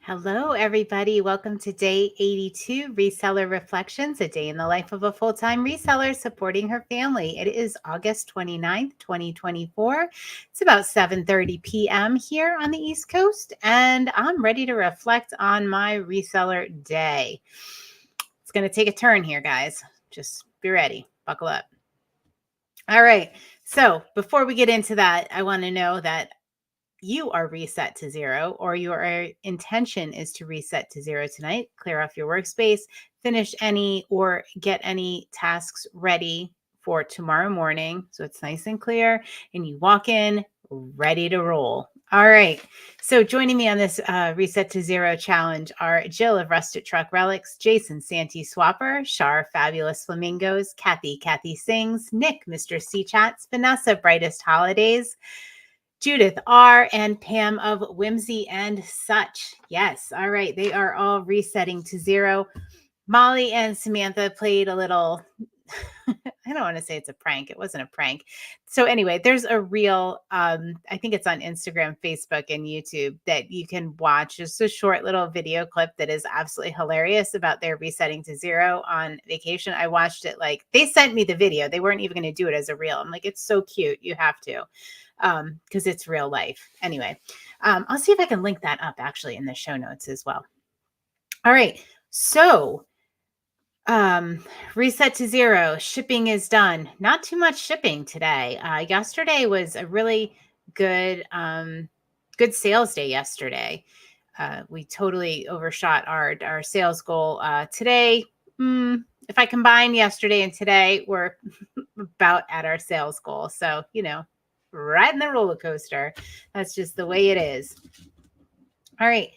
Hello, everybody. Welcome to day 82, Reseller Reflections, a day in the life of a full-time reseller supporting her family. It is August 29th, 2024. It's about 7:30 p.m. here on the East Coast, and I'm ready to reflect on my reseller day. It's going to take a turn here, guys. Just be ready. Buckle up. All right. So before we get into that, I want to know that you are reset to zero, or your intention is to reset to zero tonight. Clear off your workspace, finish any or get any tasks ready for tomorrow morning. So it's nice and clear and you walk in ready to roll. All right. So joining me on this Reset to Zero challenge are Jill of Rusted Truck Relics, Jason Santee Swapper, Shar Fabulous Flamingos, Kathy Sings, Nick Mr. C Chats, Vanessa Brightest Holidays, Judith R., and Pam of Whimsy and Such. Yes. All right. They are all resetting to zero. Molly and Samantha played a little, I don't want to say it's a prank. It wasn't a prank. So anyway, there's a reel, I think it's on Instagram, Facebook, and YouTube that you can watch. Just a short little video clip that is absolutely hilarious about their resetting to zero on vacation. I watched it, like, they sent me the video. They weren't even going to do it as a reel. I'm like, it's so cute. You have to. Because it's real life. Anyway, I'll see if I can link that up actually in the show notes as well. All right. So reset to zero. Shipping is done. Not too much shipping today. Yesterday was a really good sales day yesterday. We totally overshot our sales goal. Today, if I combine yesterday and today, we're about at our sales goal. So, riding the roller coaster. That's just the way it is. All right.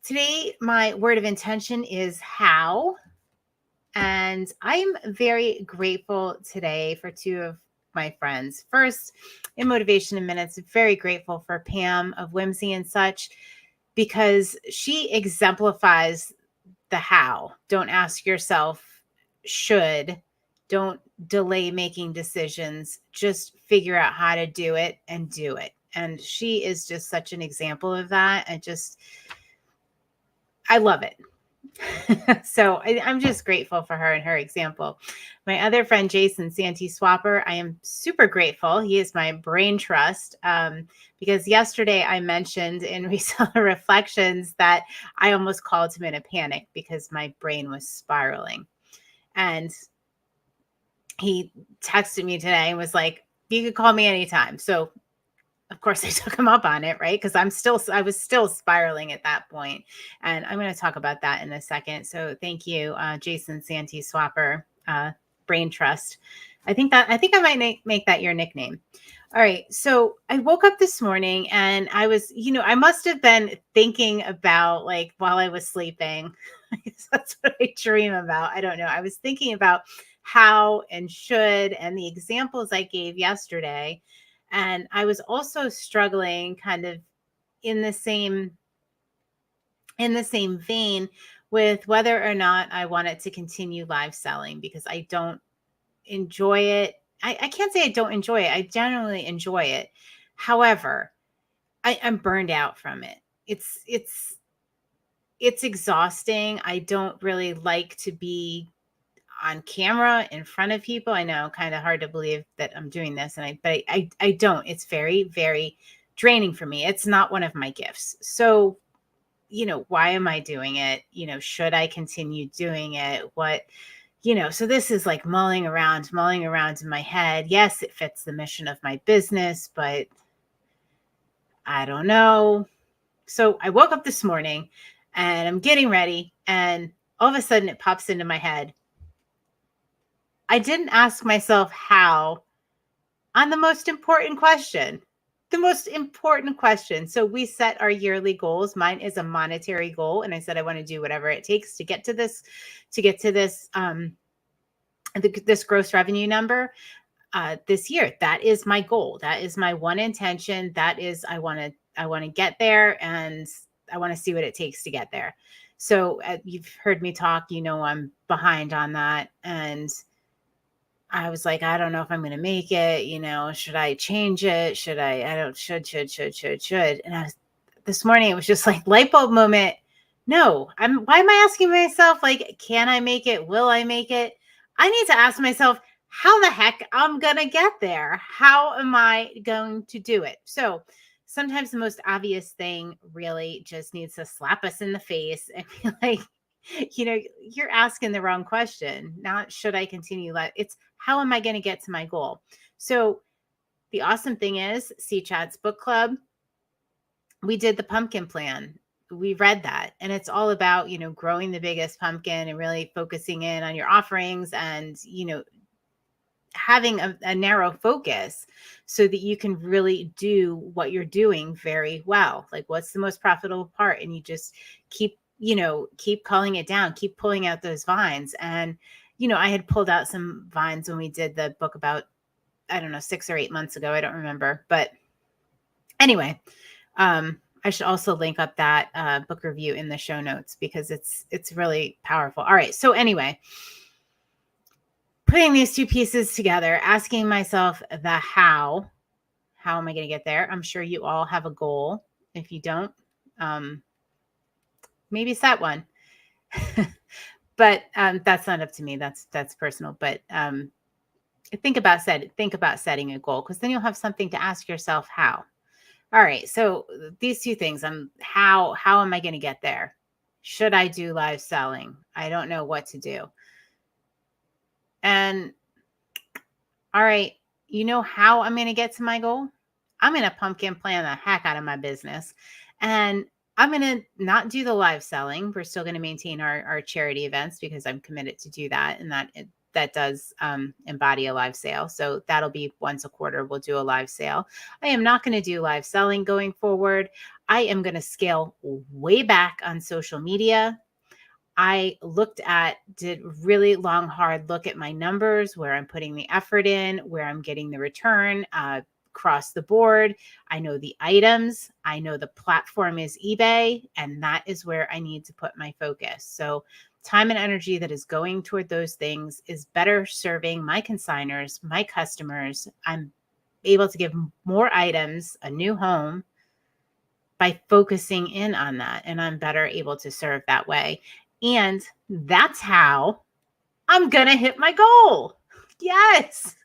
Today, my word of intention is how. And I'm very grateful today for two of my friends. First, in Motivation in Minutes, very grateful for Pam of Whimsy and Such, because she exemplifies the how. Don't ask yourself, should. Don't delay making decisions. Just figure out how to do it and do it. And she is just such an example of that. I love it. So I'm just grateful for her and her example. My other friend, Jason Santee Swapper, I am super grateful. He is my brain trust, because yesterday I mentioned in Reseller Reflections that I almost called him in a panic because my brain was spiraling. And he texted me today and was like, you could call me anytime. So of course I took him up on it, right? Because I was still spiraling at that point. And I'm going to talk about that in a second. So thank you, Jason Santee Swapper, Brain Trust. I think I might make that your nickname. All right. So I woke up this morning and I was, I must have been thinking about, like, while I was sleeping, that's what I dream about. I don't know. I was thinking about how and should and the examples I gave yesterday. And I was also struggling kind of in the same vein with whether or not I wanted to continue live selling, because I don't enjoy it. I can't say I don't enjoy it. I generally enjoy it. However, I'm burned out from it. It's exhausting. I don't really like to be on camera in front of people. I know, kind of hard to believe that I'm doing this, but I don't. It's very, very draining for me. It's not one of my gifts. So, why am I doing it? Should I continue doing it? So this is like mulling around in my head. Yes, it fits the mission of my business, but I don't know. So I woke up this morning and I'm getting ready, and all of a sudden it pops into my head. I didn't ask myself how on the most important question. So we set our yearly goals. Mine is a monetary goal. And I said, I want to do whatever it takes to get to this gross revenue number this year. That is my goal. That is my one intention. That is, I want to get there, and I want to see what it takes to get there. So you've heard me talk, I'm behind on that. And I was like, I don't know if I'm going to make it, should I change it? Should. And this morning it was just like light bulb moment. No, why am I asking myself, like, can I make it? Will I make it? I need to ask myself, how the heck I'm going to get there? How am I going to do it? So sometimes the most obvious thing really just needs to slap us in the face and be like, you're asking the wrong question. Not should I continue life? It's how am I going to get to my goal? So the awesome thing is, C Chat's book club, we did the pumpkin plan. We read that, and it's all about, growing the biggest pumpkin and really focusing in on your offerings and, having a narrow focus so that you can really do what you're doing very well. Like, what's the most profitable part? And you just keep calling it down, keep pulling out those vines. And, I had pulled out some vines when we did the book about, I don't know, 6 or 8 months ago. I don't remember. But anyway, I should also link up that book review in the show notes because it's really powerful. All right. So anyway, putting these two pieces together, asking myself the how am I going to get there? I'm sure you all have a goal. If you don't, maybe set one. But that's not up to me. That's personal. But think about setting a goal, because then you'll have something to ask yourself how. All right. So these two things, how am I going to get there? Should I do live selling? I don't know what to do. And all right, how I'm going to get to my goal? I'm going to pumpkin plan the heck out of my business. And I'm going to not do the live selling. We're still going to maintain our charity events because I'm committed to do that. And that does embody a live sale. So that'll be once a quarter. We'll do a live sale. I am not going to do live selling going forward. I am going to scale way back on social media. I did really long, hard look at my numbers, where I'm putting the effort in, where I'm getting the return, across the board. I know the items. I know the platform is eBay, and that is where I need to put my focus. So time and energy that is going toward those things is better serving my consigners, my customers. I'm able to give more items a new home by focusing in on that, and I'm better able to serve that way. And that's how I'm going to hit my goal. Yes.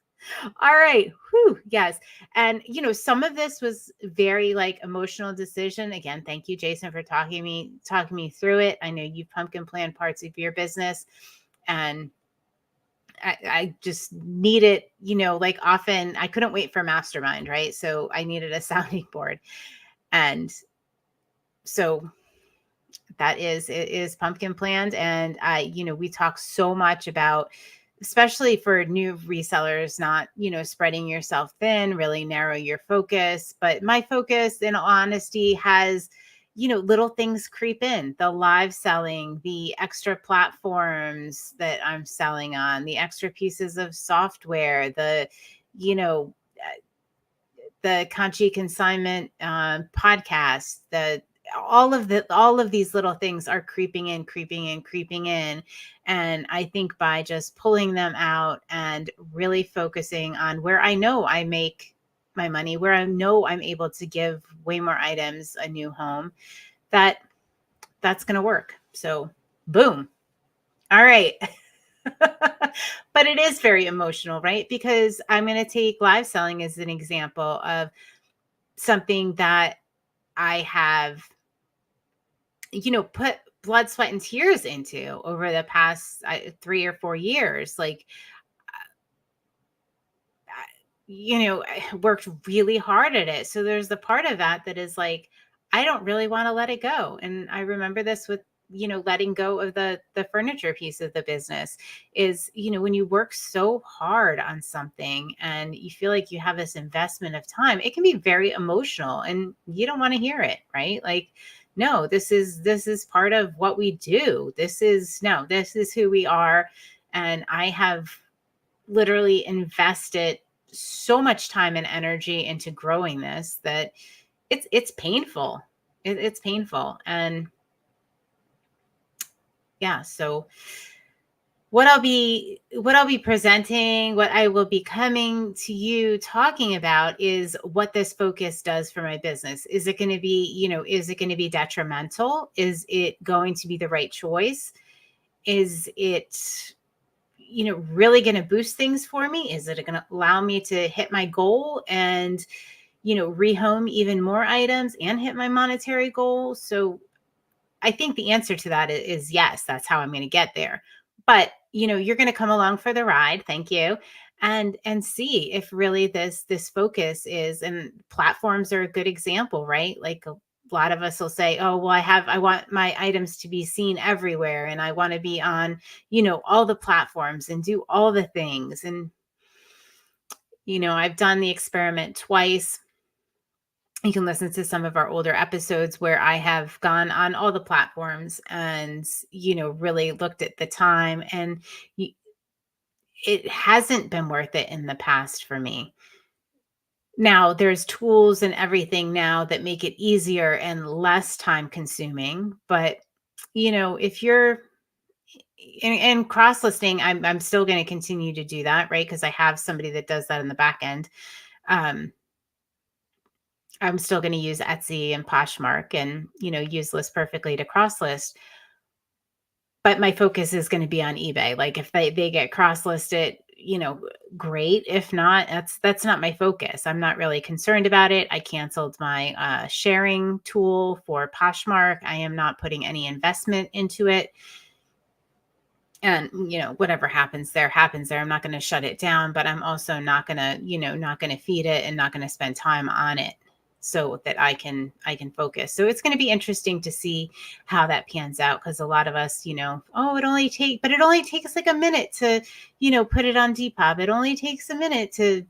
All right. Whew. Yes. And, some of this was very emotional decision. Again, thank you, Jason, for talking me through it. I know you pumpkin plan parts of your business, and I just needed, often I couldn't wait for mastermind. Right. So I needed a sounding board. And so it is pumpkin planned. And we talk so much about, especially for new resellers, not, spreading yourself thin, really narrow your focus. But my focus, in all honesty, has, little things creep in: the live selling, the extra platforms that I'm selling on, the extra pieces of software, the Conchi Consignment podcast, all of these little things are creeping in. And I think by just pulling them out and really focusing on where I know I make my money, where I know I'm able to give way more items a new home, that's going to work. So boom. All right. But it is very emotional, right? Because I'm going to take live selling as an example of something that I have, put blood, sweat, and tears into over the past 3 or 4 years. I worked really hard at it. So there's the part of that is like, I don't really want to let it go. And I remember this with, letting go of the furniture piece of the business is, when you work so hard on something and you feel like you have this investment of time, it can be very emotional and you don't want to hear it, right? Like, no, this is part of what we do. This is who we are. And I have literally invested so much time and energy into growing this that it's painful. It's painful. And yeah, so what I'll be presenting, what I will be coming to you talking about is what this focus does for my business. Is it going to be, is it going to be detrimental? Is it going to be the right choice? Is it, really going to boost things for me? Is it going to allow me to hit my goal and, rehome even more items and hit my monetary goal? So I think the answer to that is yes, that's how I'm going to get there. But, you're going to come along for the ride, thank you, and see if really this focus is, and platforms are a good example, right? Like a lot of us will say, "Oh, well I want my items to be seen everywhere and I want to be on, all the platforms and do all the things." And I've done the experiment twice. You can listen to some of our older episodes where I have gone on all the platforms and, really looked at the time, and it hasn't been worth it in the past for me. Now, there's tools and everything now that make it easier and less time consuming. But, if you're and cross listing, I'm still going to continue to do that, right? Because I have somebody that does that in the back end. Um, I'm still going to use Etsy and Poshmark and, use List Perfectly to cross list. But my focus is going to be on eBay. Like if they get cross listed, great. If not, that's not my focus. I'm not really concerned about it. I canceled my sharing tool for Poshmark. I am not putting any investment into it. And whatever happens there happens there. I'm not going to shut it down, but I'm also not going to, not going to feed it and not going to spend time on it so that I can focus. So it's going to be interesting to see how that pans out, because a lot of us, oh, it only takes like a minute to, put it on Depop. It only takes a minute to,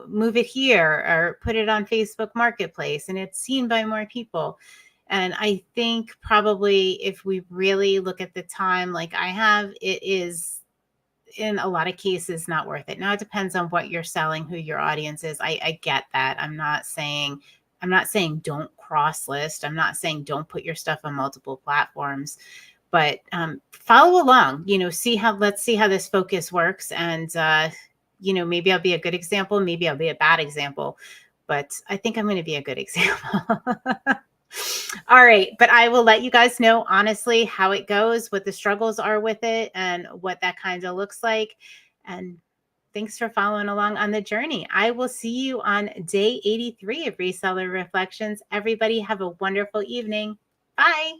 move it here or put it on Facebook Marketplace and it's seen by more people. And I think probably if we really look at the time like I have, it is in a lot of cases not worth it. Now it depends on what you're selling, who your audience is. I get that. I'm not saying don't cross list. I'm not saying don't put your stuff on multiple platforms, but follow along, let's see how this focus works. And maybe I'll be a good example, maybe I'll be a bad example, but I think I'm going to be a good example. All right. But I will let you guys know honestly how it goes, what the struggles are with it, and what that kind of looks like. And thanks for following along on the journey. I will see you on day 83 of Reseller Reflections. Everybody have a wonderful evening. Bye.